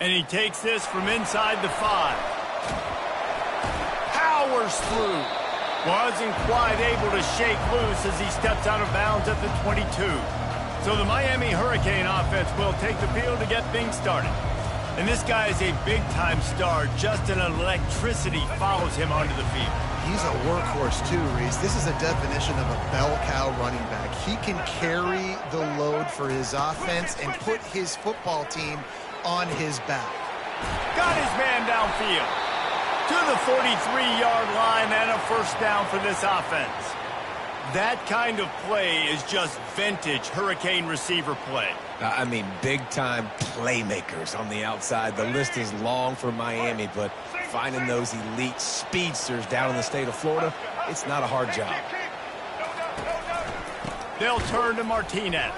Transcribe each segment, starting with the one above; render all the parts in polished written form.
And he takes this from inside the 5. Powers through. Wasn't quite able to shake loose as he steps out of bounds at the 22. So the Miami Hurricane offense will take the field to get things started. And this guy is a big-time star. Just an electricity follows him onto the field. He's a workhorse too, Reese. This is a definition of a bell cow running back. He can carry the load for his offense and put his football team on his back. Got his man downfield to the 43-yard line and a first down for this offense. That kind of play is just vintage Hurricane receiver play. I mean, big-time playmakers on the outside. The list is long for Miami, but finding those elite speedsters down in the state of Florida, it's not a hard job. They'll turn to Martinez.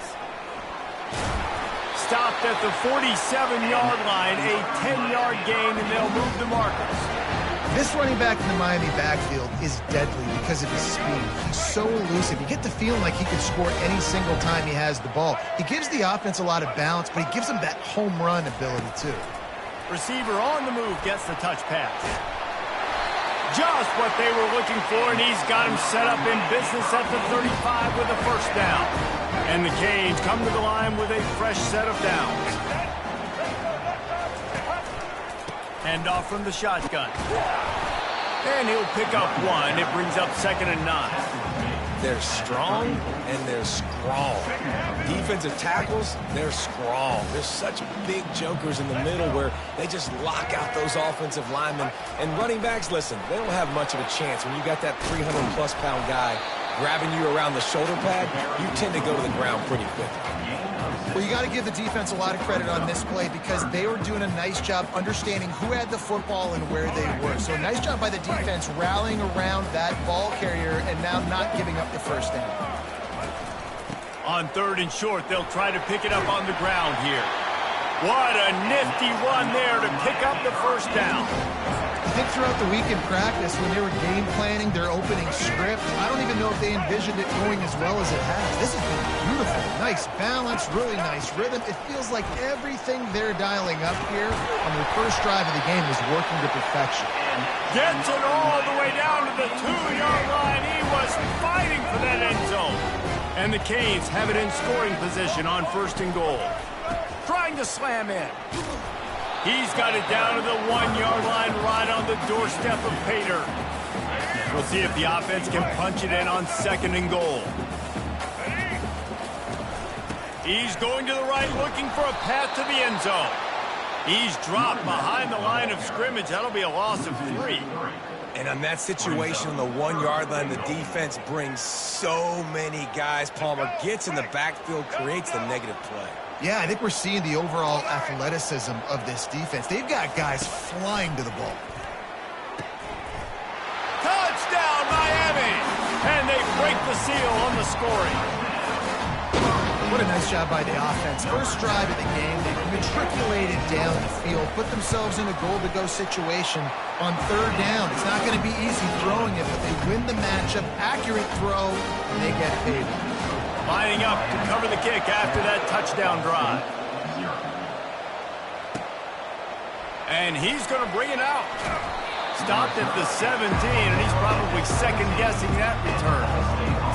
Stopped at the 47-yard line, a 10-yard gain, and they'll move to Marcus. This running back in the Miami backfield is deadly because of his speed. He's so elusive. You get the feeling like he could score any single time he has the ball. He gives the offense a lot of balance, but he gives them that home run ability too. Receiver on the move gets the touch pass. Just what they were looking for, and he's got him set up in business at the 35 with a first down. And the Canes come to the line with a fresh set of downs. Hand off from the shotgun. And he'll pick up 1. It brings up 2nd and 9. They're strong and they're strong. Defensive tackles, they're strong. There's such big jokers in the middle where they just lock out those offensive linemen. And running backs, listen, they don't have much of a chance. When you got that 300-plus pound guy grabbing you around the shoulder pad, you tend to go to the ground pretty quickly. Well, you got to give the defense a lot of credit on this play because they were doing a nice job understanding who had the football and where they were. So a nice job by the defense rallying around that ball carrier and now not giving up the first down. On 3rd and short, they'll try to pick it up on the ground here. What a nifty run there to pick up the first down. I think throughout the week in practice, when they were game planning their opening script, I don't even know if they envisioned it going as well as it has. This has been beautiful. Nice balance, really nice rhythm. It feels like everything they're dialing up here on the first drive of the game is working to perfection. Gets it all the way down to the 2-yard line. He was fighting for that end zone. And the Canes have it in scoring position on 1st and goal. Trying to slam in. He's got it down to the 1-yard line right on the doorstep of Pater. We'll see if the offense can punch it in on 2nd and goal. He's going to the right looking for a path to the end zone. He's dropped behind the line of scrimmage. That'll be a loss of 3. And on that situation on the 1-yard line, the defense brings so many guys. Palmer gets in the backfield, creates the negative play. Yeah, I think we're seeing the overall athleticism of this defense. They've got guys flying to the ball. Touchdown, Miami! And they break the seal on the scoring. What a nice job by the offense. First drive of the game, they matriculated down the field, put themselves in a goal-to-go situation on 3rd down. It's not going to be easy throwing it, but they win the matchup. Accurate throw, and they get paid. Lining up to cover the kick after that touchdown drive. And he's going to bring it out. Stopped at the 17, and he's probably second-guessing that return.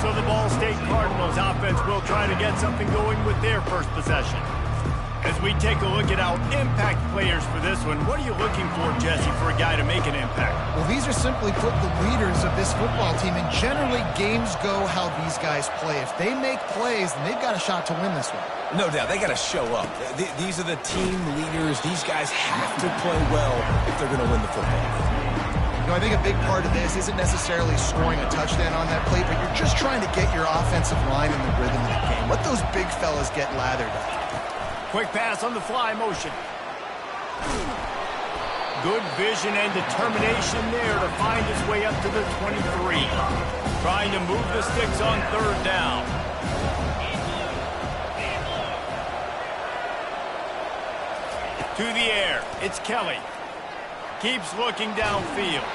So the Ball State Cardinals offense will try to get something going with their first possession. As we take a look at our impact players for this one, what are you looking for, Jesse, for a guy to make an impact? Well, these are simply put the leaders of this football team, and generally games go how these guys play. If they make plays, then they've got a shot to win this one. No doubt, they got to show up. These are the team leaders. These guys have to play well if they're going to win the football game. You know, I think a big part of this isn't necessarily scoring a touchdown on that play, but you're just trying to get your offensive line in the rhythm of the game. Let those big fellas get lathered up. Quick pass on the fly motion. Good vision and determination there to find his way up to the 23. Trying to move the sticks on 3rd down. To the air, it's Kelly. Keeps looking downfield.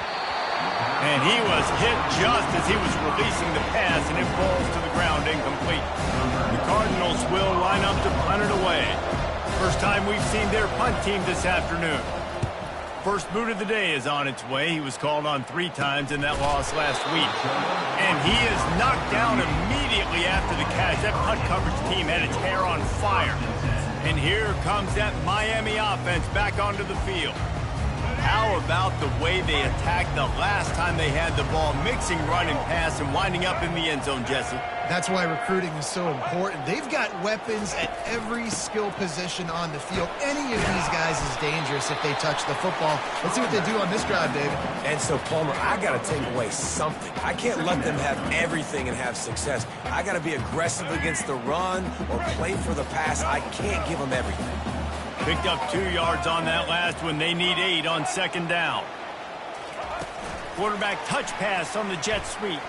And he was hit just as he was releasing the pass, and it falls to the ground incomplete. The Cardinals will line up to punt it away. First time we've seen their punt team this afternoon. First boot of the day is on its way. He was called on 3 times in that loss last week. And he is knocked down immediately after the catch. That punt coverage team had its hair on fire. And here comes that Miami offense back onto the field. How about the way they attacked the last time they had the ball, mixing run and pass and winding up in the end zone, Jesse? That's why recruiting is so important. They've got weapons at every skill position on the field. Any of these guys is dangerous if they touch the football. Let's see what they do on this drive, David. And so, Palmer, I got to take away something. I can't let them have everything and have success. I got to be aggressive against the run or play for the pass. I can't give them everything. Picked up 2 yards on that last one. They need 8 on second down. Quarterback touch pass on the jet sweep.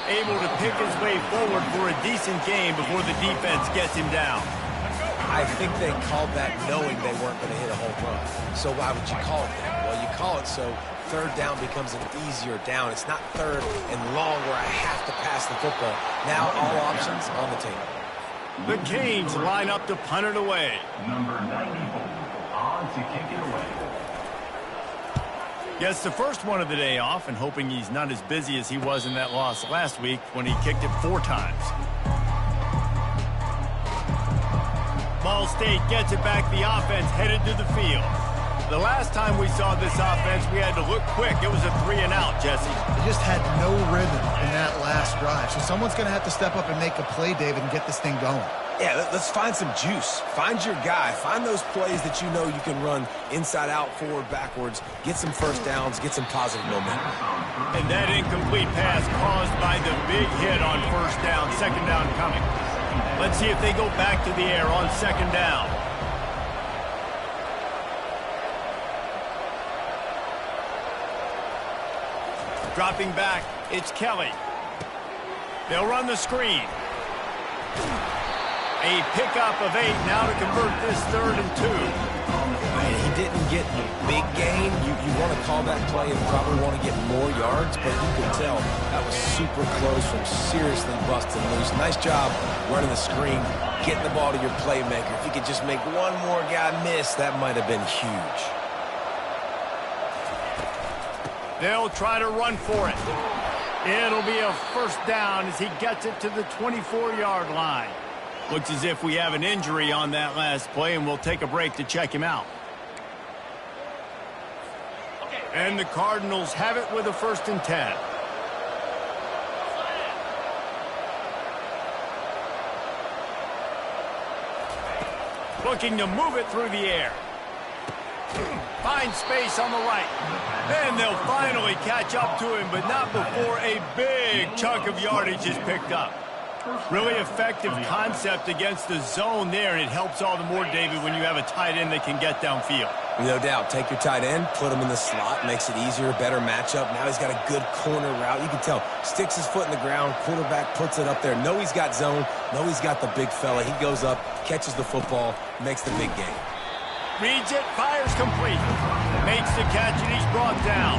Able to pick his way forward for a decent gain before the defense gets him down. I think they called that knowing they weren't going to hit a home run. So why would you call it that? Well, you call it so third down becomes an easier down. It's not third and long where I have to pass the football. Now all options on the table. The Canes line up to punt it away. Number 94 on to kick it away. Gets the first one of the day off and hoping he's not as busy as he was in that loss last week when he kicked it 4 times. Ball State gets it back. The offense headed to the field. The last time we saw this offense, we had to look quick. It was a 3-and-out, Jesse. They just had no rhythm in that last drive. So someone's going to have to step up and make a play, David, and get this thing going. Yeah, let's find some juice. Find your guy. Find those plays that you know you can run inside out, forward, backwards. Get some first downs. Get some positive momentum. And that incomplete pass caused by the big hit on first down. Second down coming. Let's see if they go back to the air on second down. Dropping back, it's Kelly. They'll run the screen. A pickup of 8 now to convert this 3rd and 2. He didn't get a big gain. You want to call that play and probably want to get more yards, but you can tell that was super close from seriously busting loose. Nice job running the screen, getting the ball to your playmaker. If you could just make one more guy miss, that might have been huge. They'll try to run for it. It'll be a first down as he gets it to the 24-yard line. Looks as if we have an injury on that last play, and we'll take a break to check him out. And the Cardinals have it with a 1st and 10. Looking to move it through the air. Finds space on the right. And they'll finally catch up to him, but not before a big chunk of yardage is picked up. Really effective concept against the zone there, and it helps all the more, David, when you have a tight end that can get downfield. No doubt. Take your tight end, put him in the slot, makes it easier, better matchup. Now he's got a good corner route. You can tell, sticks his foot in the ground, quarterback puts it up there. Know he's got zone, know he's got the big fella. He goes up, catches the football, makes the big game. Reads it, fires complete. Makes the catch, and he's brought down.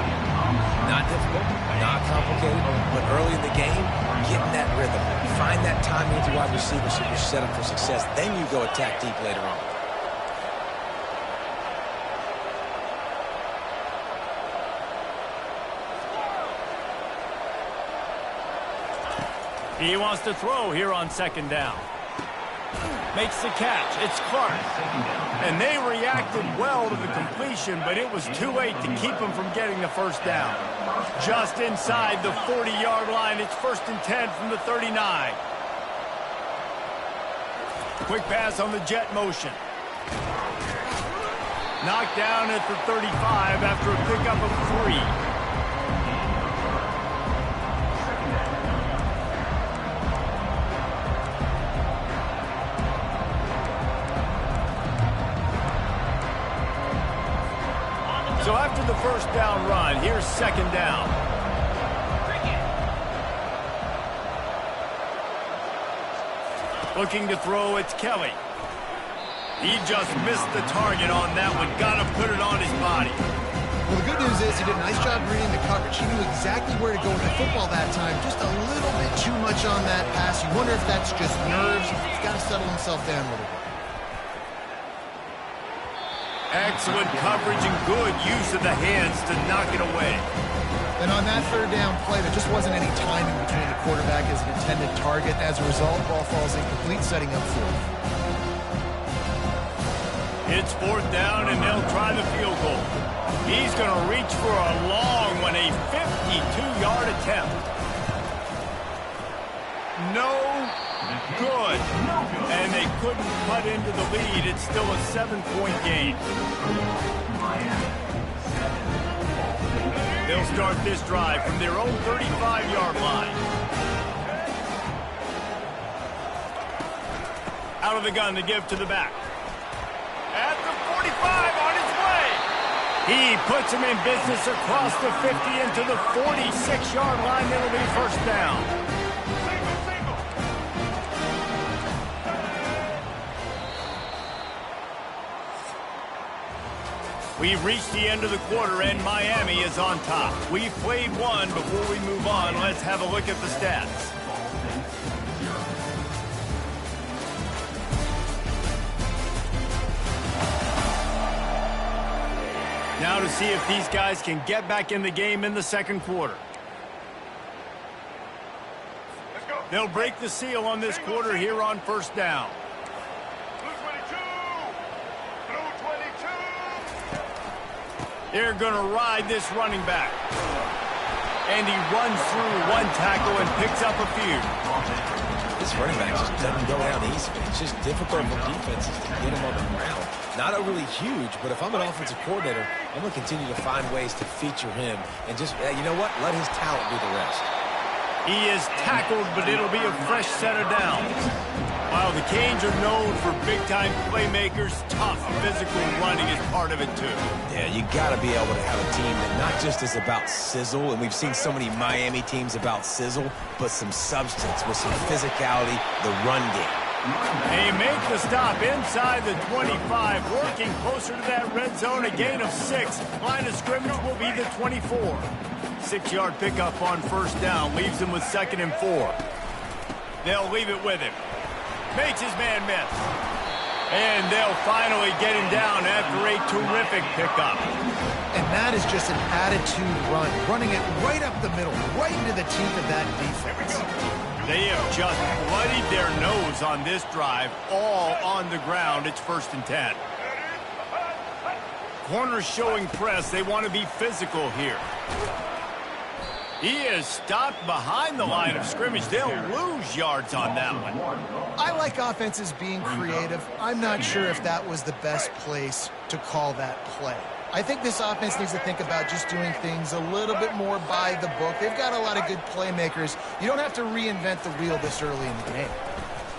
Not difficult, not complicated, but early in the game, getting that rhythm. Find that timing with your wide receiver so you're set up for success. Then you go attack deep later on. He wants to throw here on second down. Makes the catch. It's Clark. And they reacted well to the completion, but it was too late to keep him from getting the first down. Just inside the 40-yard line, it's 1st and 10 from the 39. Quick pass on the jet motion. Knocked down at the 35 after a pickup of 3. So after the first down run, here's second down. Looking to throw, it's Kelly. He just missed the target on that one. Got to put it on his body. Well, the good news is he did a nice job reading the coverage. He knew exactly where to go with the football that time. Just a little bit too much on that pass. You wonder if that's just nerves. He's got to settle himself down a little bit. Excellent coverage and good use of the hands to knock it away. And on that third down play, there just wasn't any timing between the quarterback and his intended target. As a result, ball falls incomplete, setting up fourth. It's fourth down, and they'll try the field goal. He's going to reach for a long one, a 52-yard attempt. No good. And they couldn't cut into the lead. It's still a 7-point game. They'll start this drive from their own 35-yard line. Out of the gun to give to the back. At the 45, on his way. He puts him in business across the 50 into the 46-yard line. It'll be first down. We've reached the end of the quarter, and Miami is on top. We've played one. Before we move on, let's have a look at the stats. Now to see if these guys can get back in the game in the second quarter. They'll break the seal on this quarter here on first down. They're going to ride this running back. And he runs through one tackle and picks up a few. This running back just doesn't go down easy. It's just difficult for defenses to get him on the ground. Not overly huge, but if I'm an offensive coordinator, I'm going to continue to find ways to feature him. And just, you know what? Let his talent do the rest. He is tackled, but it'll be a fresh set of downs. While the Canes are known for big-time playmakers, tough physical running is part of it, too. Yeah, you got to be able to have a team that not just is about sizzle, and we've seen so many Miami teams about sizzle, but some substance with some physicality, the run game. They make the stop inside the 25, working closer to that red zone, a gain of 6. Line of scrimmage will be the 24. 6-yard pickup on first down leaves him with 2nd and 4. They'll leave it with him. Makes his man miss. And they'll finally get him down after a terrific pickup. And that is just an attitude run, running it right up the middle, right into the teeth of that defense. They have just bloodied their nose on this drive, all on the ground. It's 1st and 10. Corners showing press. They want to be physical here. He is stopped behind the line of scrimmage. They'll lose yards on that one. I like offenses being creative. I'm not sure if that was the best place to call that play. I think this offense needs to think about just doing things a little bit more by the book. They've got a lot of good playmakers. You don't have to reinvent the wheel this early in the game.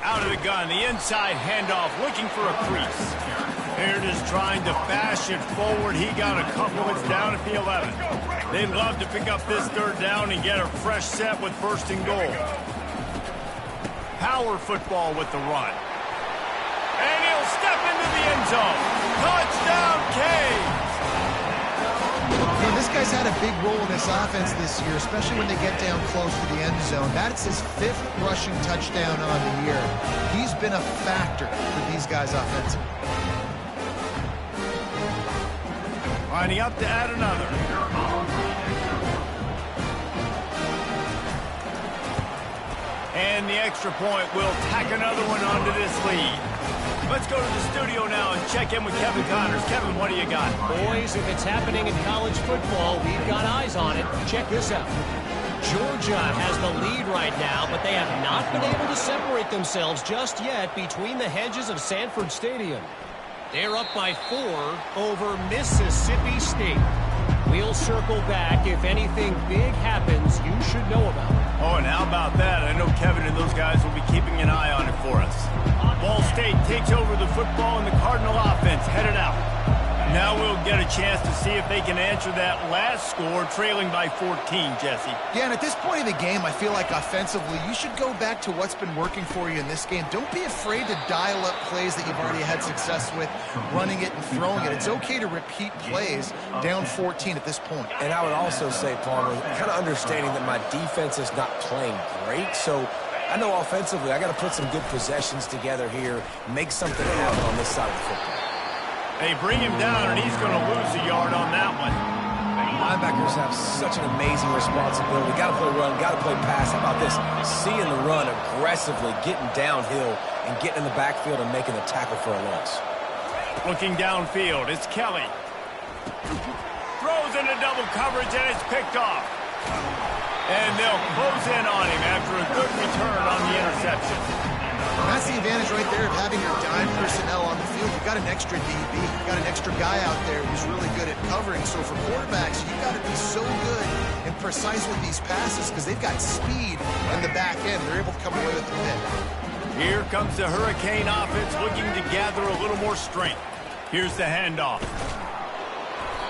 Out of the gun, the inside handoff, looking for a crease. Baird is trying to bash it forward. He got a couple. It's down at the 11. They'd love to pick up this third down and get a fresh set with 1st and goal. Power football with the run. And he'll step into the end zone. Touchdown, Canes! You know, this guy's had a big role in this offense this year, especially when they get down close to the end zone. That's his 5th rushing touchdown on the year. He's been a factor for these guys offensively. Lining up to add another. And the extra point will tack another one onto this lead. Let's go to the studio now and check in with Kevin Connors. Kevin, what do you got? Boys, if it's happening in college football, we've got eyes on it. Check this out. Georgia has the lead right now, but they have not been able to separate themselves just yet between the hedges of Sanford Stadium. They're up by 4 over Mississippi State. We'll circle back. If anything big happens, you should know about it. Oh, and how about that? I know Kevin and those guys will be keeping an eye on it for us. Ball State takes over the football, and the Cardinal offense headed out. Now we'll get a chance to see if they can answer that last score, trailing by 14, Jesse. Yeah, and at this point of the game, I feel like offensively, you should go back to what's been working for you in this game. Don't be afraid to dial up plays that you've already had success with, running it and throwing it. It's okay to repeat plays down 14 at this point. And I would also say, Palmer, kind of understanding that my defense is not playing great, so I know offensively I got to put some good possessions together here, make something happen on this side of the football. They bring him down, and he's going to lose a yard on that one. Linebackers have such an amazing responsibility. Got to play run, got to play pass. How about this? Seeing the run aggressively, getting downhill, and getting in the backfield and making the tackle for a loss. Looking downfield, it's Kelly. Throws into double coverage, and it's picked off. And they'll close in on him after a good return on the interception. That's the advantage right there of having your dime personnel on the field. You've got an extra DB. You've got an extra guy out there who's really good at covering. So for quarterbacks, you've got to be so good and precise with these passes because they've got speed in the back end. They're able to come away with the pick. Here comes the Hurricane offense looking to gather a little more strength. Here's the handoff.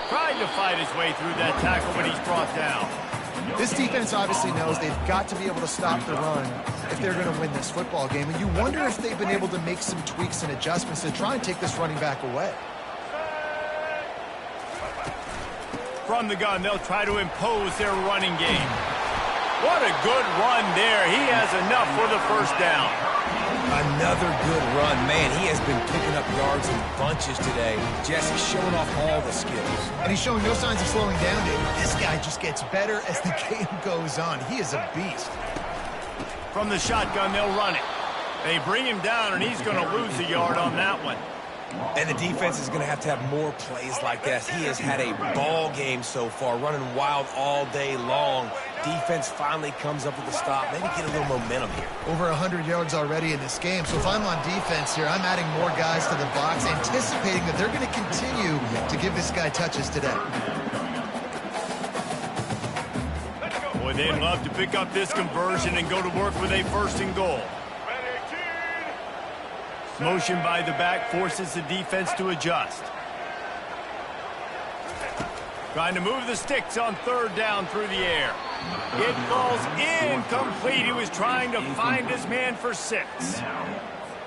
Trying to fight his way through that tackle, but he's brought down. This defense obviously knows they've got to be able to stop the run if they're going to win this football game. And you wonder if they've been able to make some tweaks and adjustments to try and take this running back away. From the gun, they'll try to impose their running game. What a good run there. He has enough for the first down. Another good run. Man, he has been picking up yards in bunches today. Jesse's showing off all the skills. And he's showing no signs of slowing down, David. This guy just gets better as the game goes on. He is a beast. From the shotgun, they'll run it. They bring him down, and he's going to lose a yard on that one. And the defense is going to have more plays like that. He has had a ball game so far, running wild all day long. Defense finally comes up with a stop. Maybe get a little momentum here. Over 100 yards already in this game. So if I'm on defense here, I'm adding more guys to the box, anticipating that they're going to continue to give this guy touches today. Boy, they'd love to pick up this conversion and go to work with a 1st and goal. Motion by the back forces the defense to adjust. Trying to move the sticks on 3rd down through the air. It falls incomplete. He was trying to find his man for 6.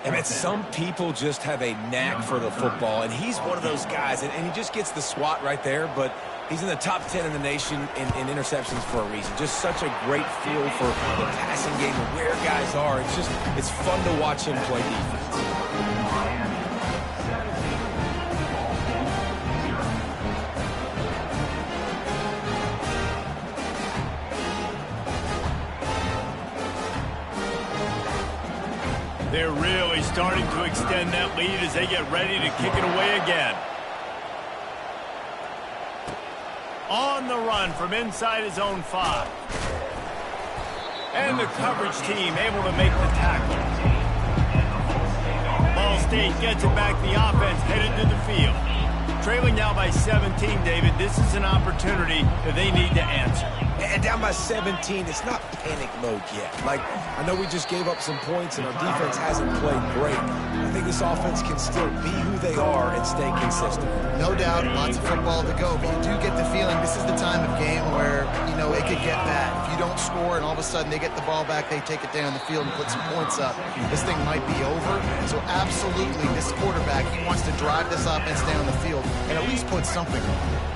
And some people just have a knack for the football, and he's one of those guys, and he just gets the swat right there, but he's in the top 10 in the nation in interceptions for a reason. Just such a great feel for the passing game and where guys are. It's fun to watch him play defense. They're really starting to extend that lead as they get ready to kick it away again. On the run from inside his own 5. And the coverage team able to make the tackle. Ball State gets it back. The offense headed to the field. Trailing now by 17, David. This is an opportunity that they need to answer. And down by 17, it's not panic mode yet. Like, I know we just gave up some points and our defense hasn't played great. I think this offense can still be who they are and stay consistent. No doubt, lots of football to go, but you do get the feeling this is the time of game where, you know, it could get bad. If you don't score and all of a sudden they get the ball back, they take it down the field and put some points up, this thing might be over. So absolutely, this quarterback, he wants to drive this offense down the field and at least put something on.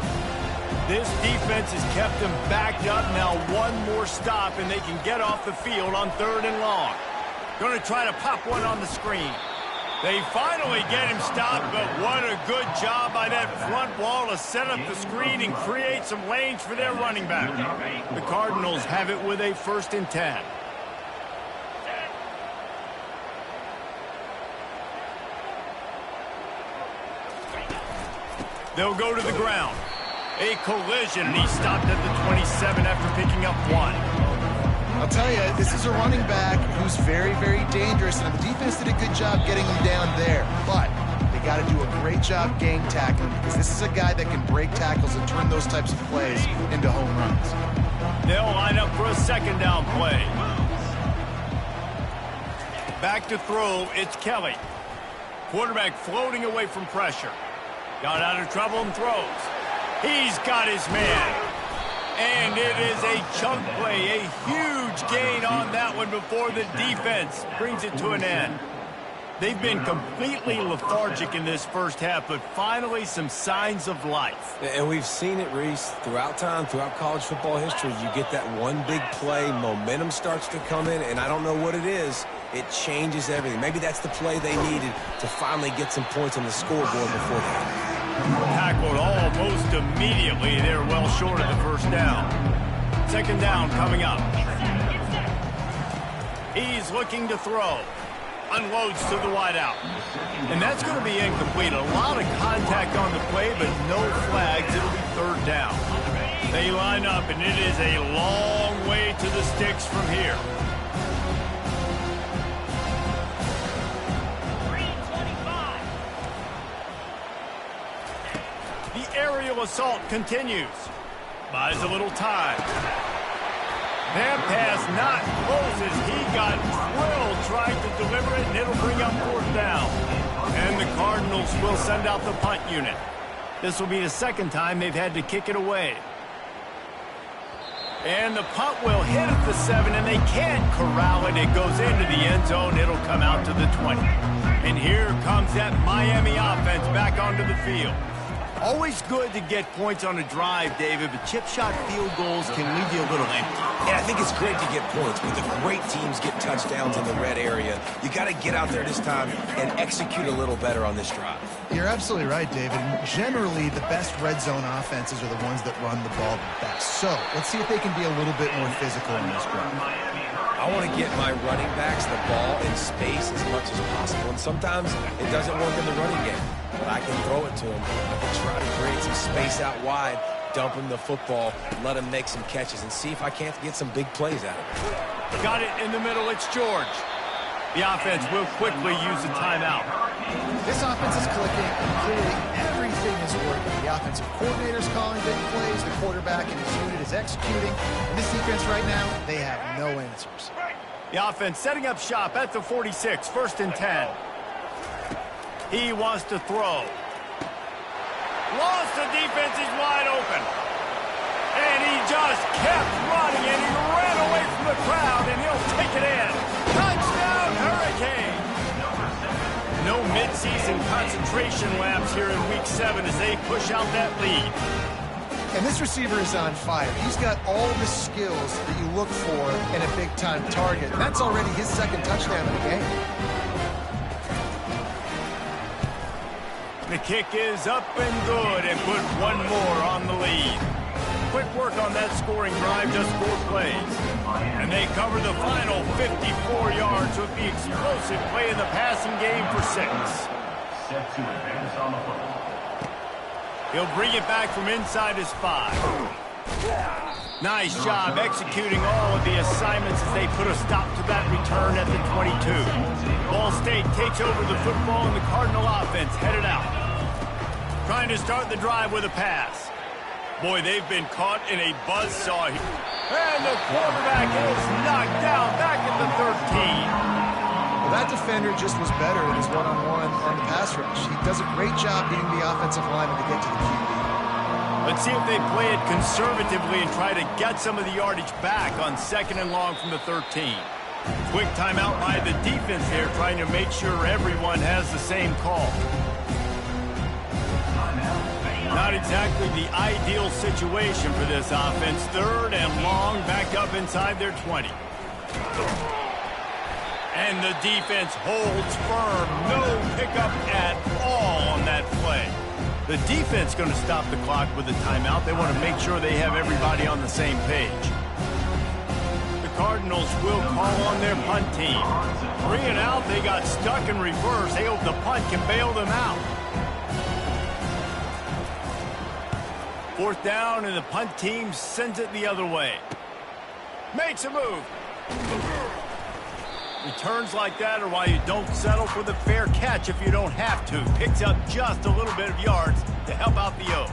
This defense has kept them backed up. Now one more stop, and they can get off the field on 3rd and long. Going to try to pop one on the screen. They finally get him stopped, but what a good job by that front wall to set up the screen and create some lanes for their running back. The Cardinals have it with a 1st and 10. They'll go to the ground. A collision, and he stopped at the 27 after picking up 1. I'll tell you, this is a running back who's very, very dangerous, and the defense did a good job getting him down there. But they got to do a great job gang tackling because this is a guy that can break tackles and turn those types of plays into home runs. They'll line up for a 2nd down play. Back to throw, it's Kelly. Quarterback floating away from pressure. Got out of trouble and throws. He's got his man. And it is a chunk play, a huge gain on that one before the defense brings it to an end. They've been completely lethargic in this first half, but finally some signs of life. And we've seen it, Reese, throughout time, throughout college football history. You get that one big play, momentum starts to come in, and I don't know what it is, it changes everything. Maybe that's the play they needed to finally get some points on the scoreboard before that. Tackled almost immediately. They're well short of the first down. Second down coming up. He's looking to throw. Unloads to the wideout. And that's going to be incomplete. A lot of contact on the play, but no flags. It'll be third down. They line up, and it is a long way to the sticks from here. The aerial assault continues. Buys a little time. That pass not close as he got drilled trying to deliver it, and it'll bring up fourth down. And the Cardinals will send out the punt unit. This will be the second time they've had to kick it away. And the punt will hit at the 7, and they can't corral it. It goes into the end zone. It'll come out to the 20. And here comes that Miami offense back onto the field. Always good to get points on a drive, David, but chip shot field goals can leave you a little empty. Yeah, I think it's great to get points, but the great teams get touchdowns in the red area. You got to get out there this time and execute a little better on this drive. You're absolutely right, David. Generally, the best red zone offenses are the ones that run the ball the best. So let's see if they can be a little bit more physical in this drive. I want to get my running backs the ball in space as much as possible, and sometimes it doesn't work in the running game. But I can throw it to him. I can try to create some space out wide, dump him the football, let him make some catches, and see if I can't get some big plays out of it. Got it in the middle. It's George. The offense will quickly use a timeout. This offense is clicking, and clearly everything is working. The offensive coordinator's calling big plays. The quarterback and his unit is executing. And this defense right now, they have no answers. The offense setting up shop at the 46, first and 10. He wants to throw. Lost the defense, he's wide open. And he just kept running, and he ran away from the crowd, and he'll take it in. Touchdown, Hurricane! No midseason concentration laps here in Week 7 as they push out that lead. And this receiver is on fire. He's got all the skills that you look for in a big-time target. And that's already his second touchdown of the game. The kick is up and good, and put one more on the lead. Quick work on that scoring drive, just 4 plays. And they cover the final 54 yards with the explosive play in the passing game for 6. Set to advance on the football. He'll bring it back from inside his 5. Nice job executing all of the assignments as they put a stop to that return at the 22. Ball State takes over the football, and the Cardinal offense headed out. Trying to start the drive with a pass. Boy, they've been caught in a buzzsaw here. And the quarterback is knocked down back at the 13. Well, that defender just was better in his one-on-one on the pass rush. He does a great job getting the offensive lineman to get to the QB. Let's see if they play it conservatively and try to get some of the yardage back on 2nd and long from the 13. Quick timeout by the defense there, trying to make sure everyone has the same call. Not exactly the ideal situation for this offense. 3rd and long, back up inside their 20. And the defense holds firm. No pickup at all on that play. The defense going to stop the clock with a timeout. They want to make sure they have everybody on the same page. The Cardinals will call on their punt team. 3 and out, they got stuck in reverse. They hope the punt can bail them out. 4th down, and the punt team sends it the other way. Makes a move. Returns like that are why you don't settle for the fair catch if you don't have to. Picks up just a little bit of yards to help out the O.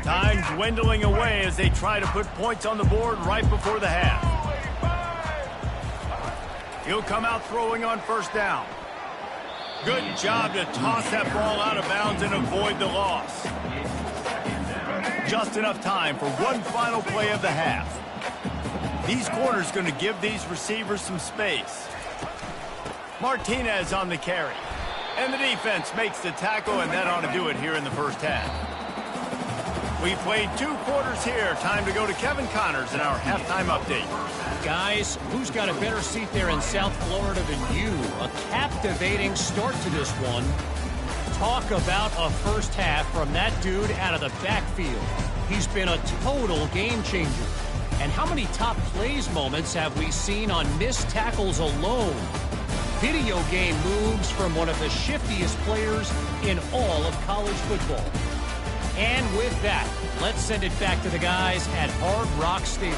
Time dwindling away as they try to put points on the board right before the half. He'll come out throwing on 1st down. Good job to toss that ball out of bounds and avoid the loss. Just enough time for one final play of the half. These corners going to give these receivers some space. Martinez on the carry. And the defense makes the tackle, and that ought to do it here in the first half. We played 2 quarters here. Time to go to Kevin Connors in our halftime update. Guys, who's got a better seat there in South Florida than you? A captivating start to this one. Talk about a first half from that dude out of the backfield. He's been a total game changer. And how many top plays moments have we seen on missed tackles alone? Video game moves from one of the shiftiest players in all of college football. And with that, let's send it back to the guys at Hard Rock Stadium.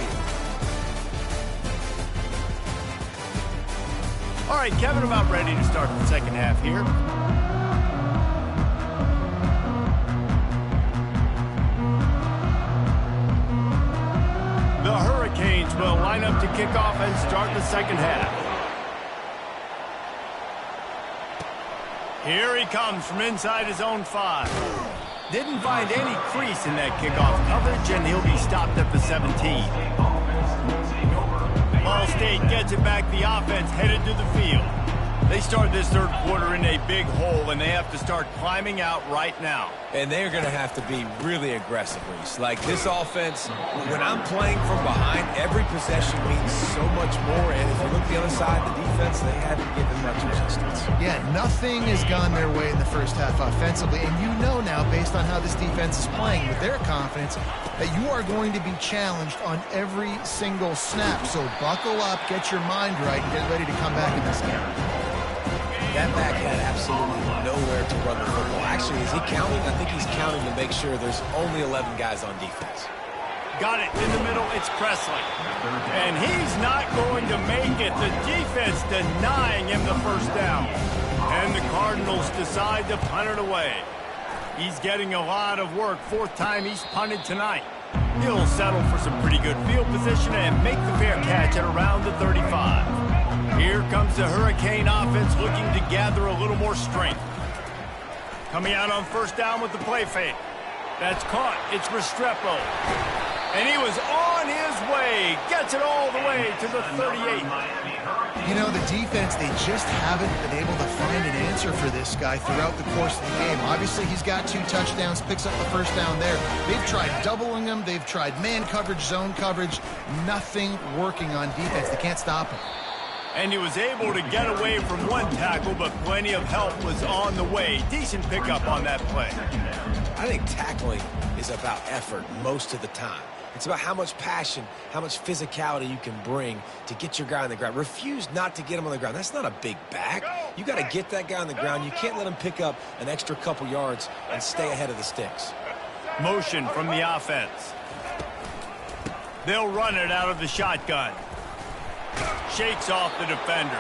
All right, Kevin, about ready to start the second half here. The Hurricanes will line up to kick off and start the second half. Here he comes from inside his own 5. Didn't find any crease in that kickoff coverage, and he'll be stopped at the 17. Ball State gets it back. The offense headed to the field. They start this third quarter in a big hole, and they have to start climbing out right now. And they're going to have to be really aggressive, Reese. Like this offense, when I'm playing from behind, every possession means so much more. And if you look the other side, the defense, they haven't given much resistance. Yeah, nothing has gone their way in the first half offensively. And you know now, based on how this defense is playing, with their confidence, that you are going to be challenged on every single snap. So buckle up, get your mind right, and get ready to come back in this game. That back had absolutely nowhere to run the football. Actually, is he counting? I think he's counting to make sure there's only 11 guys on defense. Got it in the middle. It's Presley. And he's not going to make it. The defense denying him the first down. And the Cardinals decide to punt it away. He's getting a lot of work. 4th time he's punted tonight. He'll settle for some pretty good field position and make the fair catch at around the 35. Here comes the Hurricane offense looking to gather a little more strength. Coming out on first down with the play fake. That's caught. It's Restrepo. And he was on his way. Gets it all the way to the 38. You know, the defense, they just haven't been able to find an answer for this guy throughout the course of the game. Obviously, he's got 2 touchdowns, picks up the first down there. They've tried doubling him. They've tried man coverage, zone coverage. Nothing working on defense. They can't stop him. And he was able to get away from 1 tackle, but plenty of help was on the way. Decent pickup on that play. I think tackling is about effort most of the time. It's about how much passion, how much physicality you can bring to get your guy on the ground. Refuse not to get him on the ground. That's not a big back. You got to get that guy on the ground. You can't let him pick up an extra couple yards and stay ahead of the sticks. Motion from the offense. They'll run it out of the shotgun. Shakes off the defender.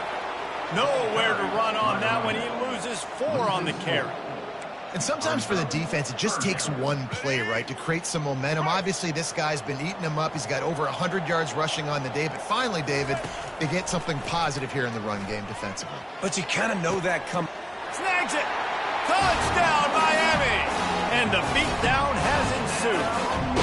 Nowhere to run on that one. He loses 4 on the carry. And sometimes for the defense, it just takes one play, right, to create some momentum. Obviously, this guy's been eating them up. He's got over 100 yards rushing on the day. But finally, David, they get something positive here in the run game defensively. But you kind of know that coming. Snags it. Touchdown, Miami. And the beatdown has ensued.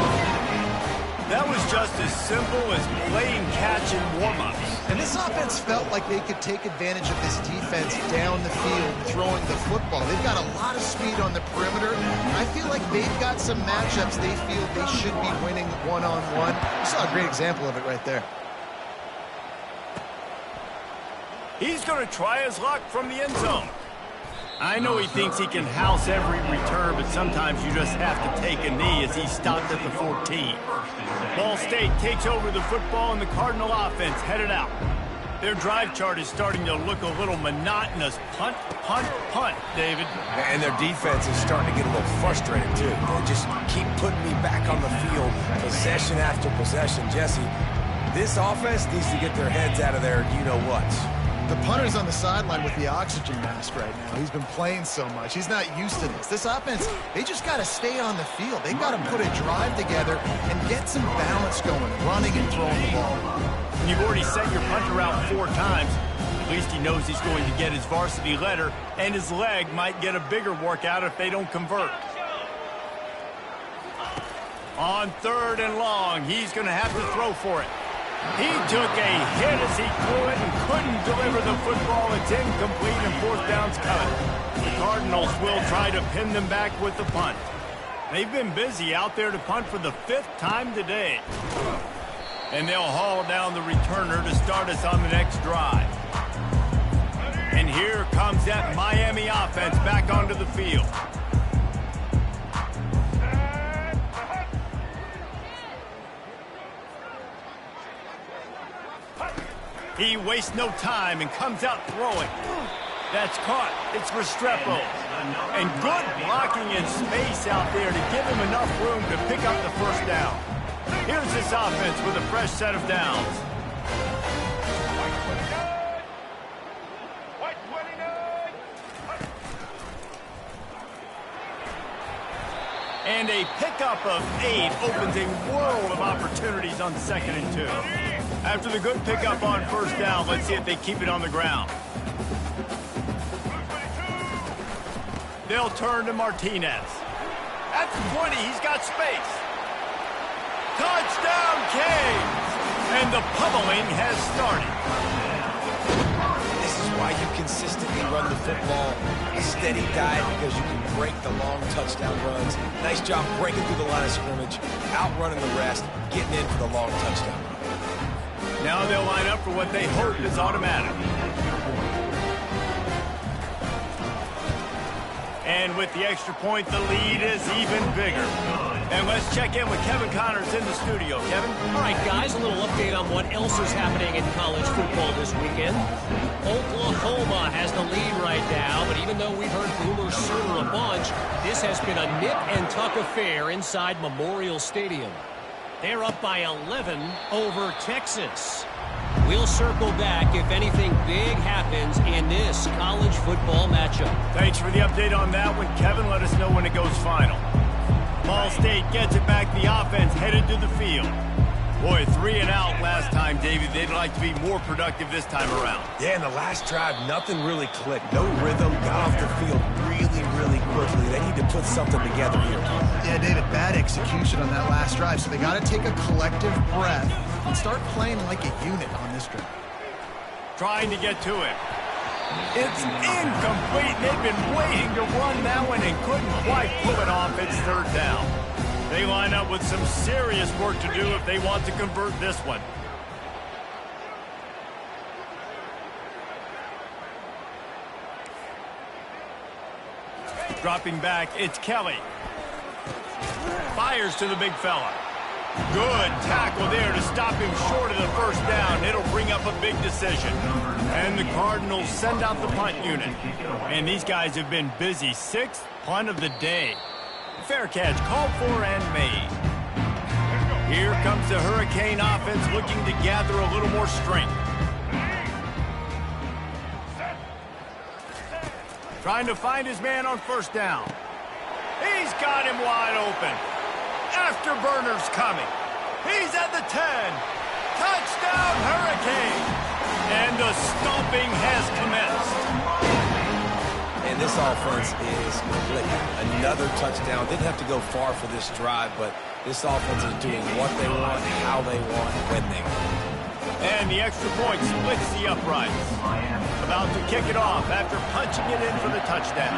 That was just as simple as playing catch in warm-ups. And this offense felt like they could take advantage of this defense down the field, throwing the football. They've got a lot of speed on the perimeter. I feel like they've got some matchups they feel they should be winning one-on-one. You saw a great example of it right there. He's going to try his luck from the end zone. I know he thinks he can house every return, but sometimes you just have to take a knee as he stopped at the 14. Ball State takes over the football, and the Cardinal offense headed out. Their drive chart is starting to look a little monotonous. Punt, punt, punt, David. And their defense is starting to get a little frustrated, too. They just keep putting me back on the field, possession after possession. Jesse, this offense needs to get their heads out of their you-know-whats. The punter's on the sideline with the oxygen mask right now. He's been playing so much. He's not used to this. This offense, they just got to stay on the field. They've got to put a drive together and get some balance going, running and throwing the ball. And you've already sent your punter out 4 times. At least he knows he's going to get his varsity letter, and his leg might get a bigger workout if they don't convert. On 3rd and long, he's going to have to throw for it. He took a hit as he threw it and couldn't deliver the football. It's incomplete and 4th down's cut. The Cardinals will try to pin them back with the punt. They've been busy out there to punt for the 5th time today. And they'll haul down the returner to start us on the next drive. And here comes that Miami offense back onto the field. He wastes no time and comes out throwing. That's caught. It's Restrepo. And good blocking in space out there to give him enough room to pick up the first down. Here's this offense with a fresh set of downs. And a pickup of 8 opens a world of opportunities on 2nd and 2. After the good pickup on first down, let's see if they keep it on the ground. They'll turn to Martinez. At the 20, he's got space. Touchdown, Canes! And the pummeling has started. This is why you consistently run the football, a steady diet, because you can break the long touchdown runs. Nice job breaking through the line of scrimmage, outrunning the rest, getting in for the long touchdown run. Now they'll line up for what they hope is automatic. And with the extra point, the lead is even bigger. And let's check in with Kevin Connors in the studio. Kevin? All right, guys, a little update on what else is happening in college football this weekend. Oklahoma has the lead right now, but even though we've heard Boomer Sooner a bunch, this has been a nip-and-tuck affair inside Memorial Stadium. They're up by 11 over Texas. We'll circle back if anything big happens in this college football matchup. Thanks for the update on that one, Kevin. Let us know when it goes final. Ball State gets it back. The offense headed to the field. Boy, 3 and out last time, David. They'd like to be more productive this time around. Yeah, in the last drive, nothing really clicked. No rhythm, got off the field really quickly. They need to put something together here. Yeah, David, bad execution on that last drive, so they got to take a collective breath and start playing like a unit on this drive. Trying to get to it. It's incomplete. They've been waiting to run that one and couldn't quite pull it off. It's 3rd down. They line up with some serious work to do if they want to convert this one. Dropping back, it's Kelly. Fires to the big fella. Good tackle there to stop him short of the first down. It'll bring up a big decision. And the Cardinals send out the punt unit. And these guys have been busy. 6th punt of the day. Fair catch called for and made. Here comes the Hurricane offense looking to gather a little more strength. Trying to find his man on first down. He's got him wide open. Afterburner's coming. He's at the 10. Touchdown, Hurricane. And the stomping has commenced. And this offense is clicking. Another touchdown. Didn't have to go far for this drive, but this offense is doing what they want, how they want, when they want. And the extra point splits the uprights. About to kick it off after punching it in for the touchdown.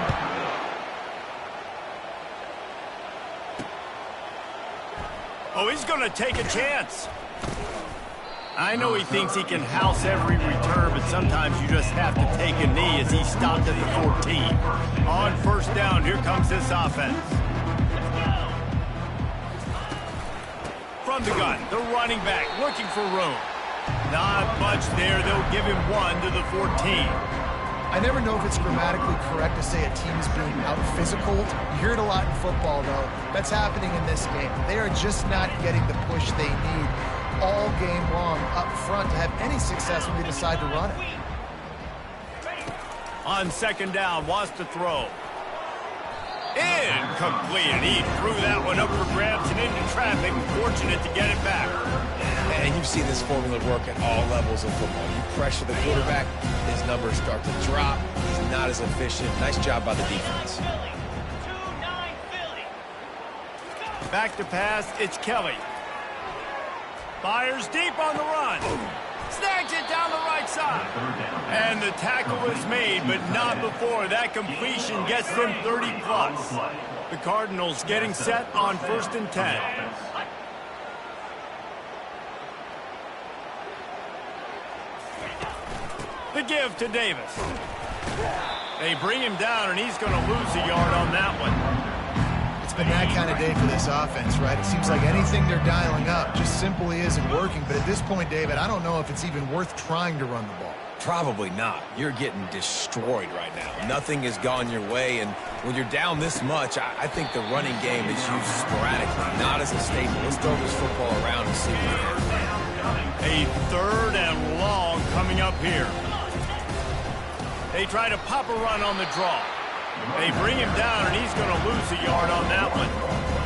Oh, he's going to take a chance. I know he thinks he can house every return, but sometimes you just have to take a knee as he stopped at the 14. On first down, here comes this offense. From the gun, the running back looking for room. Not much there. They'll give him 1 to the 14. I never know if it's grammatically correct to say a team is being out-physicaled. You hear it a lot in football, though. That's happening in this game. They are just not getting the push they need all game long up front to have any success when they decide to run it. On second down, wants to throw. Incomplete, and he threw that one up for grabs and into traffic. Fortunate to get it back. And you've seen this formula work at all levels of football. You pressure the quarterback, his numbers start to drop. He's not as efficient. Nice job by the defense. Back to pass, it's Kelly. Fires deep on the run. Snags it down the right side. And the tackle is made, but not before that completion gets them 30 plus. The Cardinals getting set on 1st and 10. The give to Davis. They bring him down, and he's going to lose a yard on that one. It's been that kind of day for this offense, right? It seems like anything they're dialing up just simply isn't working. But at this point, David, I don't know if it's even worth trying to run the ball. Probably not. You're getting destroyed right now. Nothing has gone your way, and when you're down this much, I think the running game is used sporadically, not as a staple. Let's throw this football around and see what happens. A 3rd and long coming up here. They try to pop a run on the draw. They bring him down, and he's going to lose a yard on that one.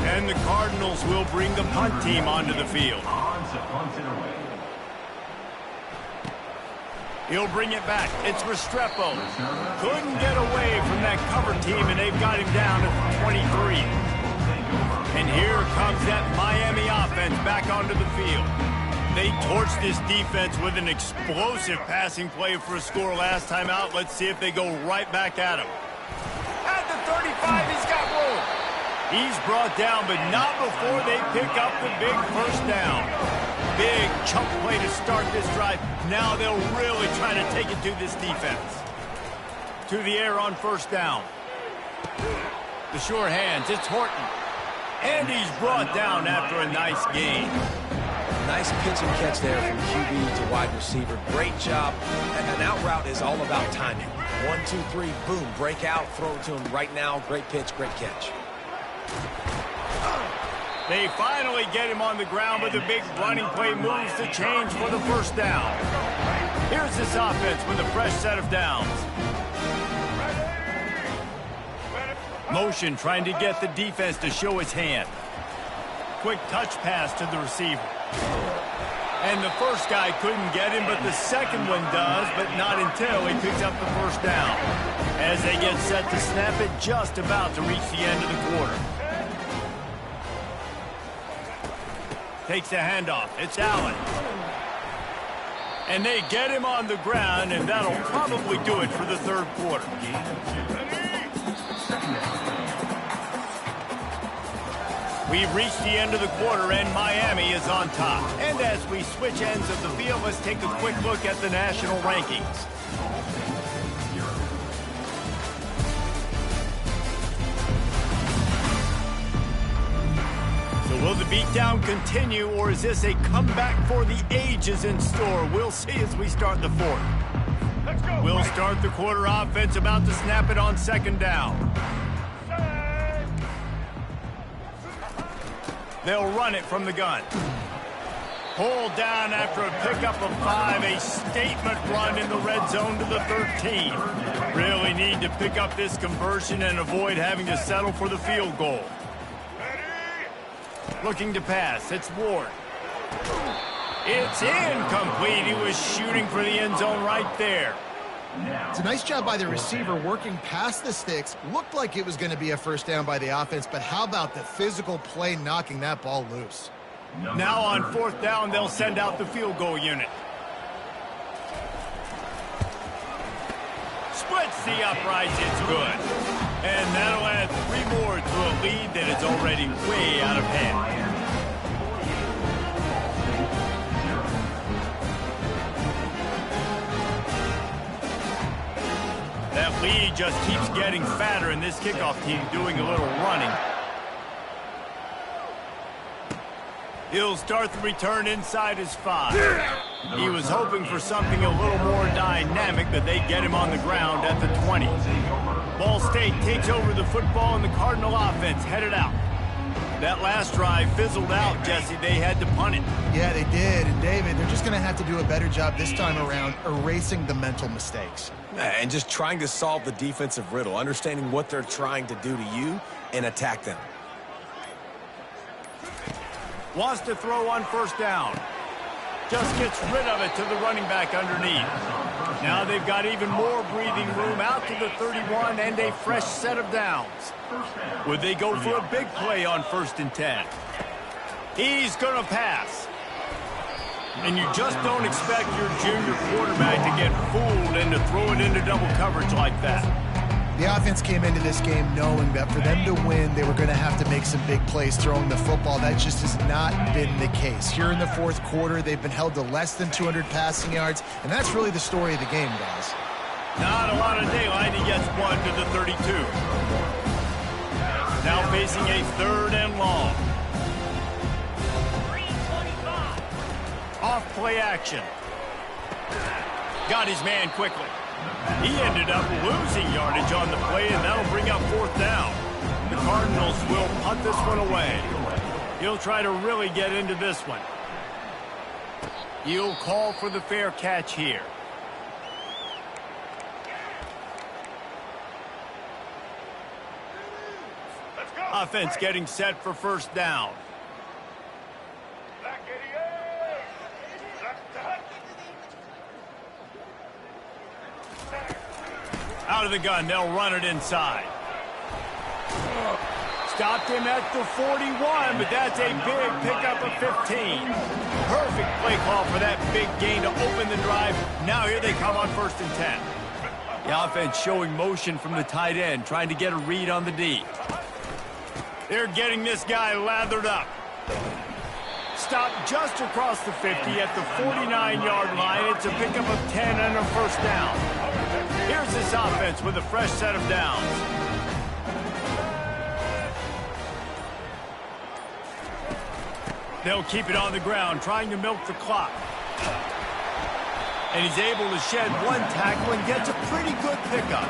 And the Cardinals will bring the punt team onto the field. He'll bring it back. It's Restrepo. Couldn't get away from that cover team, and they've got him down at 23. And here comes that Miami offense back onto the field. They torched this defense with an explosive passing play for a score last time out. Let's see if they go right back at him. At the 35, he's got room. He's brought down, but not before they pick up the big 1st down. Big chunk play to start this drive. Now they'll really try to take it to this defense. To the air on 1st down. The sure hands, it's Horton. And he's brought down after a nice gain. Nice pitch and catch there from QB to wide receiver. Great job. And an out route is all about timing. 1, 2, 3, boom, break out, throw it to him right now. Great pitch, great catch. They finally get him on the ground, but the big running play moves the change for the 1st down. Here's this offense with a fresh set of downs. Motion trying to get the defense to show his hand. Quick touch pass to the receiver. And the first guy couldn't get him, but the second one does, but not until he picks up the 1st down. As they get set to snap it, just about to reach the end of the quarter. Takes the handoff. It's Allen. And they get him on the ground, and that'll probably do it for the 3rd quarter. We've reached the end of the quarter, and Miami is on top. And as we switch ends of the field, let's take a quick look at the national rankings. So will the beatdown continue, or is this a comeback for the ages in store? We'll see as we start the 4th. We'll start the quarter offense, about to snap it on 2nd down. They'll run it from the gun. Pulled down after a pickup of 5. A statement run in the red zone to the 13. Really need to pick up this conversion and avoid having to settle for the field goal. Looking to pass. It's Ward. It's incomplete. He was shooting for the end zone right there. It's a nice job by the receiver working past the sticks. Looked like it was going to be a 1st down by the offense, but how about the physical play knocking that ball loose? Now on 4th down, they'll send out the field goal unit. Splits the uprights, it's good. And that'll add 3 more to a lead that is already way out of hand. That lead just keeps getting fatter, and this kickoff team doing a little running. He'll start the return inside his 5. He was hoping for something a little more dynamic, but they get him on the ground at the 20. Ball State takes over the football, and the Cardinal offense headed out. That last drive fizzled out, Jesse. They had to punt it. Yeah, they did. And, David, they're just going to have to do a better job this time around erasing the mental mistakes. And just trying to solve the defensive riddle, understanding what they're trying to do to you and attack them. Wants to throw on 1st down. Just gets rid of it to the running back underneath. Now they've got even more breathing room out to the 31 and a fresh set of downs. Would they go for a big play on 1st and 10? He's going to pass. And you just don't expect your junior quarterback to get fooled and to throw it into double coverage like that. The offense came into this game knowing that for them to win, they were going to have to make some big plays throwing the football. That just has not been the case. Here in the fourth quarter, they've been held to less than 200 passing yards, and that's really the story of the game, guys. Not a lot of daylight. He gets one to the 32. Now facing a 3rd and long. Off play action. Got his man quickly. He ended up losing yardage on the play, and that'll bring up 4th down. The Cardinals will punt this one away. He'll try to really get into this one. He'll call for the fair catch here. Offense getting set for 1st down. Out of the gun, they'll run it inside. Stopped him at the 41, but that's a big pickup of 15. Perfect play call for that big gain to open the drive. Now here they come on 1st and 10. The offense showing motion from the tight end, trying to get a read on the D. They're getting this guy lathered up. Stopped just across the 50 at the 49-yard line. It's a pickup of 10 and a 1st down. Here's this offense with a fresh set of downs. They'll keep it on the ground, trying to milk the clock. And he's able to shed one tackle and gets a pretty good pickup.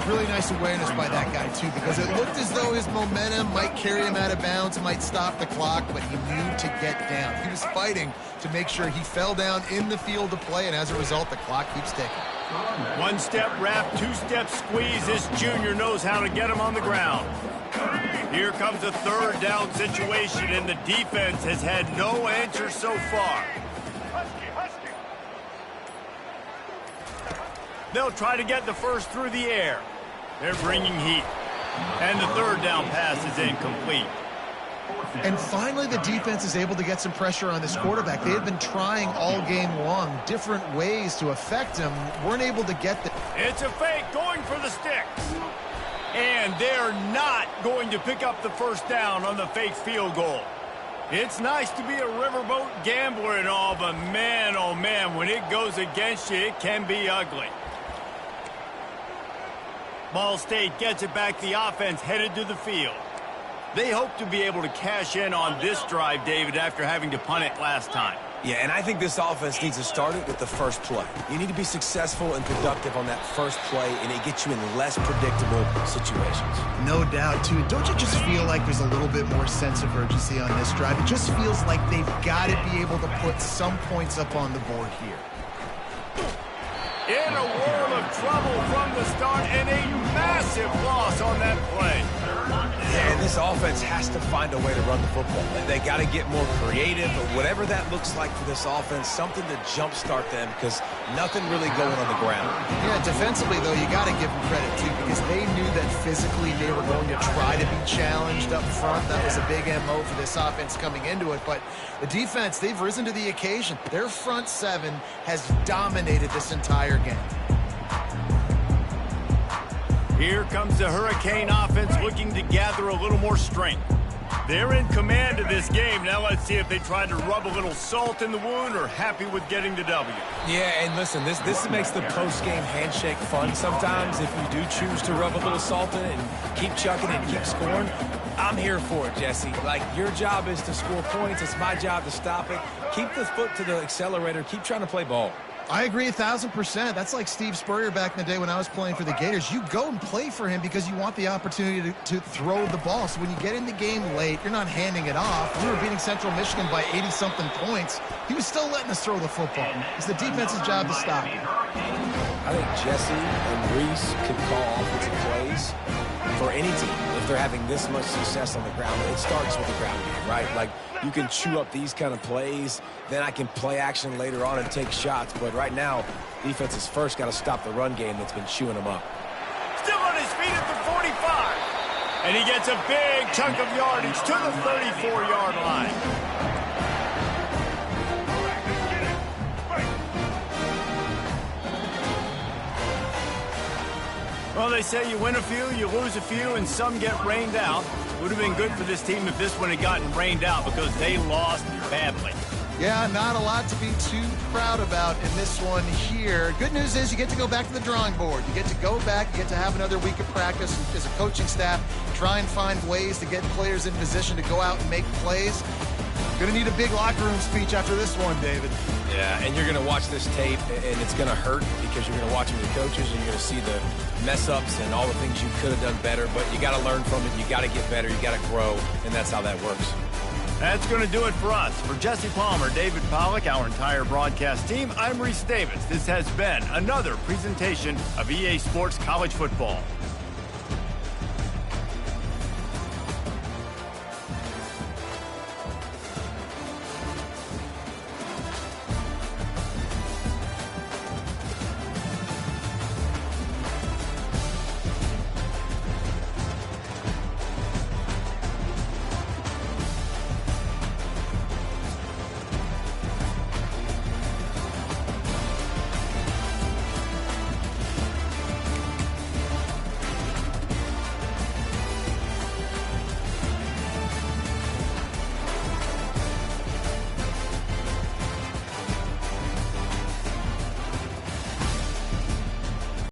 Really nice awareness by that guy, too, because it looked as though his momentum might carry him out of bounds, might stop the clock, but he knew to get down. He was fighting to make sure he fell down in the field of play, and as a result, the clock keeps ticking. 1-step wrap, 2-step squeeze. This junior knows how to get him on the ground. Here comes a 3rd down situation, and the defense has had no answer so far. They'll try to get the 1st through the air. They're bringing heat. And the 3rd down pass is incomplete. And finally, the defense is able to get some pressure on this quarterback. They had been trying all game long different ways to affect him. Weren't able to get the... It's a fake, going for the sticks. And they're not going to pick up the 1st down on the fake field goal. It's nice to be a riverboat gambler and all, but man, oh man, when it goes against you, it can be ugly. Ball State gets it back. The offense headed to the field. They hope to be able to cash in on this drive, David, after having to punt it last time. Yeah, and I think this offense needs to start it with the first play. You need to be successful and productive on that first play, and it gets you in less predictable situations. No doubt, too. Don't you just feel like there's a little bit more sense of urgency on this drive? It just feels like they've got to be able to put some points up on the board here. In a world of trouble from the start, and a massive loss on that play. Yeah, and this offense has to find a way to run the football. They got to get more creative, but whatever that looks like for this offense, something to jumpstart them, because nothing really going on the ground. Yeah, defensively, though, you got to give them credit, too, because they knew that physically they were going to try to be challenged up front. That was a big MO for this offense coming into it, but the defense, they've risen to the occasion. Their front 7 has dominated this entire game. Here comes the Hurricane offense looking to gather a little more strength. They're in command of this game. Now let's see if they try to rub a little salt in the wound or happy with getting the W. Yeah, and listen, this makes the post-game handshake fun sometimes if you do choose to rub a little salt in it and keep chucking and keep scoring. I'm here for it, Jesse. Like, your job is to score points. It's my job to stop it. Keep the foot to the accelerator. Keep trying to play ball. I agree 1,000%. That's like Steve Spurrier back in the day when I was playing for the Gators. You go and play for him because you want the opportunity to throw the ball. So when you get in the game late, you're not handing it off. We were beating Central Michigan by 80-something points. He was still letting us throw the football. It's the defense's job to stop it. I think Jesse and Reese could call offensive plays for any team if they're having this much success on the ground. It starts with the ground game, right? Like, you can chew up these kind of plays, then I can play action later on and take shots. But right now, defense has first got to stop the run game that's been chewing them up. Still on his feet at the 45. And he gets a big chunk of yardage to the 34-yard line. Well, they say you win a few, you lose a few, and some get rained out. Would have been good for this team if this one had gotten rained out because they lost badly. Yeah, not a lot to be too proud about in this one here. Good news is you get to go back to the drawing board. You get to go back, you get to have another week of practice as a coaching staff, try and find ways to get players in position to go out and make plays. Going to need a big locker room speech after this one, David. Yeah, and you're going to watch this tape, and it's going to hurt because you're going to watch them with coaches, and you're going to see the mess-ups and all the things you could have done better, but you got to learn from it. You got to get better. You got to grow, and that's how that works. That's going to do it for us. For Jesse Palmer, David Pollack, our entire broadcast team, I'm Reese Davis. This has been another presentation of EA Sports College Football.